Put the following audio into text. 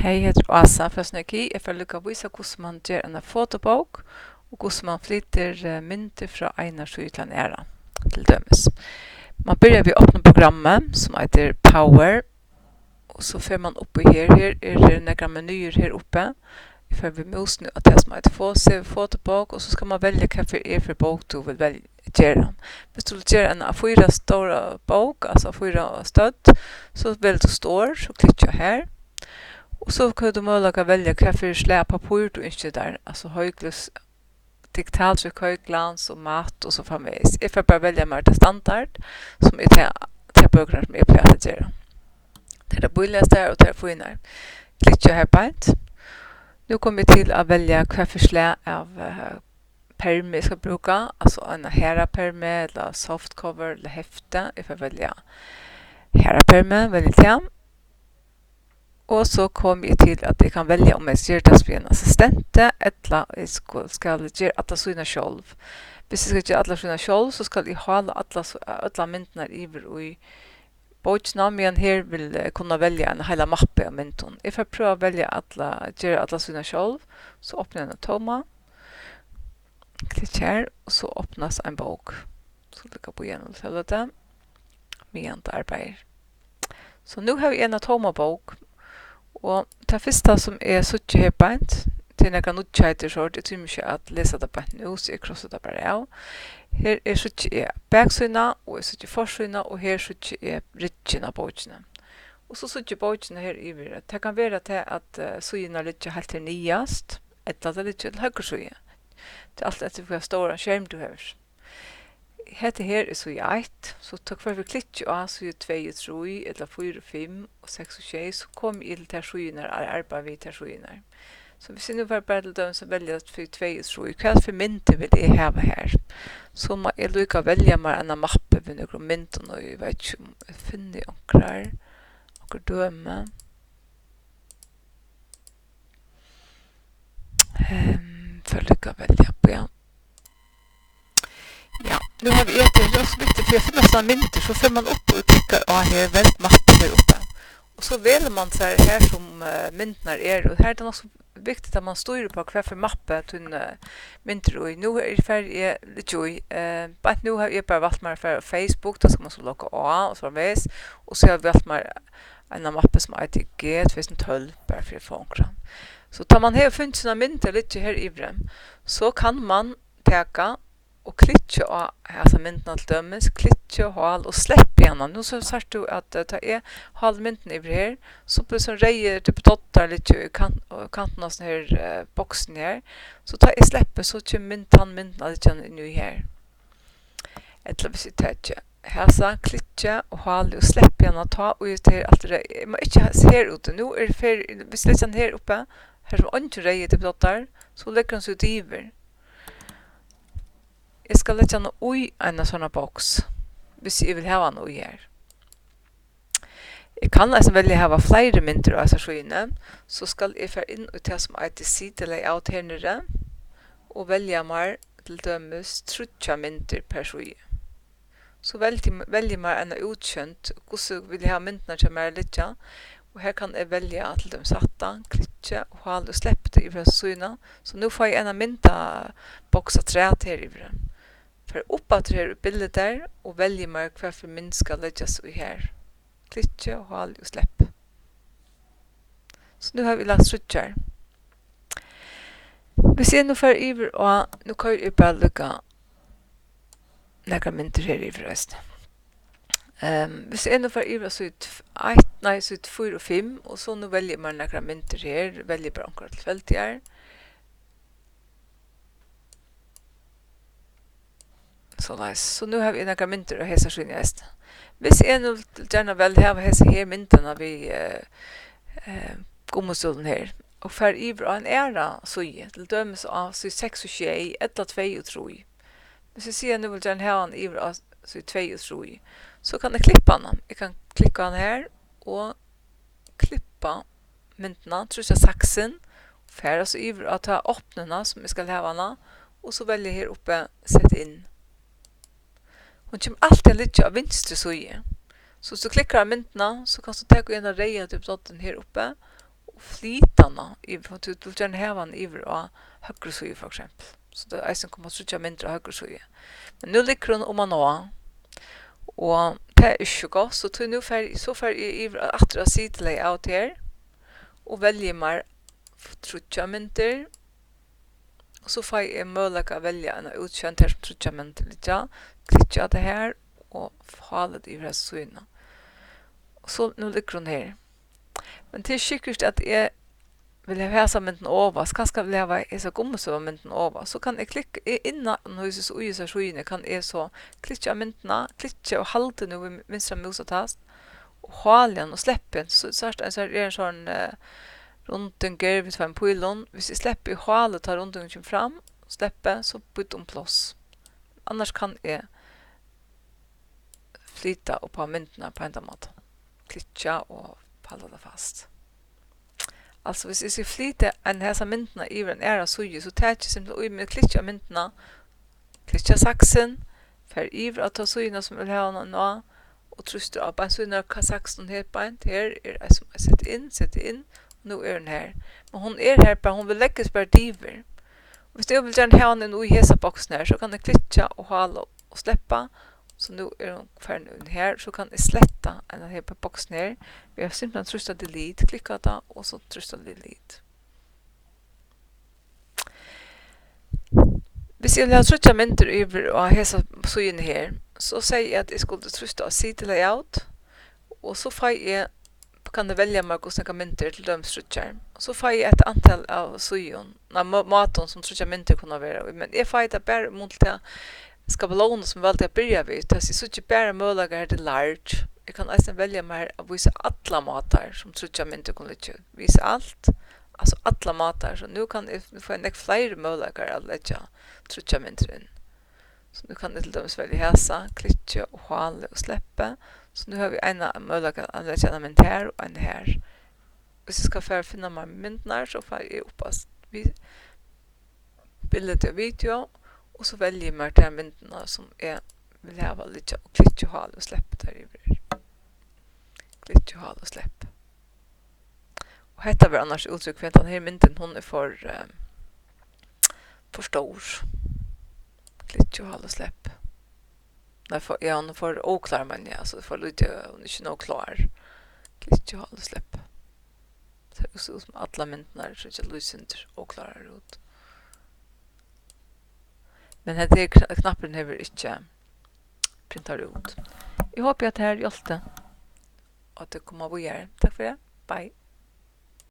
Hej, jag heter Asa Frasnaki. Jag får lycka visa hur man gör en fotobok och hur man flyttar mynter från ena sida till en ära, till dömes. Man börjar vid öppna programmet som heter Power och så får man upp i här är det några menyer här uppe. Vi får vid musen att det som heter fotobok och så ska man välja vad för bok du vill välja göra. Hvis du vill göra en fyra stora bok, alltså fyra stöd, så väljer du står så klickar här. Och så kan du möjligen välja vad för papper du önskar där, alltså högglans, digitalt högglans och matt och så framvägs. Jag får bara välja mer till standard som är till böcker som är på att göra. Det är billigast där och det är finare. Klicka här på ett. Nu kommer vi till att välja vad för slag av perm jag ska bruka, alltså en herraperme eller softcover eller häfte. Jag får välja herraperme, välja det. Och så kommer jag till att jag kan välja om jag ska göra det som en assistent eller jag ska göra alla sina själv. Hvis jag ska göra alla sina själv så ska jag hålla alla myntorna i boksna, men här vill jag kunna välja en hela mappe av mynton. Jag får pröva att välja göra alla sina själv, så öppnar jag en tomma. Klick här och så öppnas en bok. Så lycka på igenom det med det arbetar. Så nu har vi en tomma bok. Og det første som suttje her bænt, til nekka nutjheiter sort, jeg tror ikke at lesa det bænt nu, så jeg krosser det bare av. Her suttje baksøyna, og suttje forsøyna, og her suttje ritjina bøkene. Og så suttje bøkene her i virre. Det kan være til at søyna litt helt til niast, eller at det litt til høyre søye. Det er alt etter hva stora skjerm du har. Hette her så i 1, så takk for vi klikker av så i 2, 3, eller 4, 5, og 6 og 6, så kom jeg til tersjoner, arbeid vi tersjoner. Så hvis jeg nå var bare til dem som velger for 2, 3, hva for mynter vil jeg ha her? Så må jeg lykke å velge meg en mappe ved noen mynter, og jeg vet ikke om jeg finner noen døme. For lykke å velge på, ja. Ja, nu har vi det är så viktigt för jag finner sådana mynter så får man upp och klickar här väldigt mappen här uppe. Och så väljer man så här som mynterna är och här är det också viktigt att man styr på vad för mappe till mynter och nu är det färdig lite joy. But nu har jag bara valt mig för Facebook, då ska man så locka av och så vis och så har jag valt mig en mappe som heter G2012 bara för förankra. Så tar man här funnit sina mynter lite här i brem så kan man täcka och klicka av alltså mynten till dömes, klicka och håll och släpp igen. Nu så sagt du att ta håll mynten över här så på så rejer typ dottar lite i kanten av sån här boxen här. Så ta släpper så till mynten lite nu här. Eller vi tar här så klicka och håll och släpp igen och ta och just allt det. Man inte ser ut nu är det för vi släpper här uppe här som inte rejer typ dottar så lägger den så driver. Jag ska lägga den i en sån box. Hvis jag vill ha den i här. Jag kan alltså välja ha flera mynter av sessionen. Så ska jag få in och ta som ITC layout här nere. Och välja mer till dömes 30 mynter per session. Så väljer man en utkänt. Och så vill jag ha mynterna till mig lite. Och här kan jag välja till dem satta, klicka och hålla och släppa det i sessionen. Så nu får jag en mynta boxa 3 här i den. För uppåt här bildet där och väljer mig vad för mynd ska läggas i här. Klicka och håll och släpp. Så nu har vi lagt switchar. Vi ser nu för över och nu kan jag bara lägga några mynter här i förresten. Vi ser nu för över så ut 4 och 5 och så nu väljer man några mynter här. Väljer bara några tillfälligare. Så nu har vi några mynter och hesa skynjast. Hvis jag nu gärna vill ha hesa här mynterna vid gommostolen här och för iver en ära så till dömes av så 6 och 6 eller 2 och 3. Hvis jag ser nu vill gärna ha en iver av så 2 och 3 så kan jag klippa den. Jag kan klicka den här och klippa mynterna, tror jag saxen. För så iver att ta öppnarna som jag ska ha den och så väljer jag här uppe sätta in. Hon kommer alltid lite av vinstre sida. Så klickar du mynterna så kan du ta in och reja typ dotten här uppe flitarna i du vill gärna ha en iver och högre sida för exempel. Så det är som kommer att trycka mindre högre sida. Men nu ligger hon om man nå. Og det er ikke godt, så tog nu så fer jeg atra sida layout her, og velger meg trutja mynter, og så får jeg mulighet å velge en utkjent her som trutja mynter litt, klikka det her, og ha det i syna. Og så nu ligger hun her. Men det er sikkert at jeg vill jag häsa mynten over, så kanskje vil jeg være så gommesøva mynten over, så kan jeg klikke innan huset og uisa skyene, kan jeg så klikke av myntene, klikke og halte nu i vinstra musetast, og halen og slippe, så er det en sånn rundtinger vid en pylon, hvis jeg slipper i halen, tar rundtingen fram, slippe, så bytter om plås. Annars kan jeg flyta og på myntene på en måte, klikke og holde det fast. Alltså hvis jeg skal flyte en hesa myntene i en æra suje, så tar jeg simpelthen med klikka myntene, klikka saksen, fer iver at ta sujene som vil ha noe nå, og truster av en sujene hva saksen helt beint. Her er jeg som jeg setter inn, og nå er den her. Men hun er her bare, hun vil legges bare diver. Og hvis jeg vil gjerne ha den i hesa boksen her, så kan jeg klikka og hala og sleppa. Så nu är hon färdig här, så kan jag sletta en här på boxen här. Vi har simpelthen trustat delete, klickat det och så trustat delete. Hvis jag vill ha trutja mynter över och hesa synen här, så säger jag att jag skulle trusta sida layout, och så får jag kan det välja mig och snacka mynter till dömstrutjar. Och så får jag ett antal av synen, maten som trutja mynter kunna vara. Men jag får det bara mot det skabeloner som valgte jeg byrja vid, det er ikke bare mulighet her til large. Jeg kan nesten velge meg å vise alle matar som trutja mynter kunne litt vise alt. Altså alle matar, så nu kan jeg få en flere muligheter å legge trutja mynter inn. Så nu kan jeg til dømes velge hesa, klikke og hale og slippe. Så nu har vi en mulighet å legge en mynt her og en her. Hvis jeg skal finne meg myntene, så får jeg oppast bildet og video. Og så velger jeg meg til myntene som jeg vil ha litt, og klikke og hale og slippe der i vrør. Klikke og hale og slippe. Og dette var annars uttrykk for at denne mynten hun er for stor. Klikke og hale og slippe. Ja, hun er for oklar, men ja, så for litt, hun er ikke noe klar. Klikke og hale og slippe. Det ser ut som alle myntene er så ikke lysende og klarer ut. Men det er knappen hever ikke printar ut. Jeg håper at det her hjelpte, og at det kommer å gjøre. Takk for det. Bye.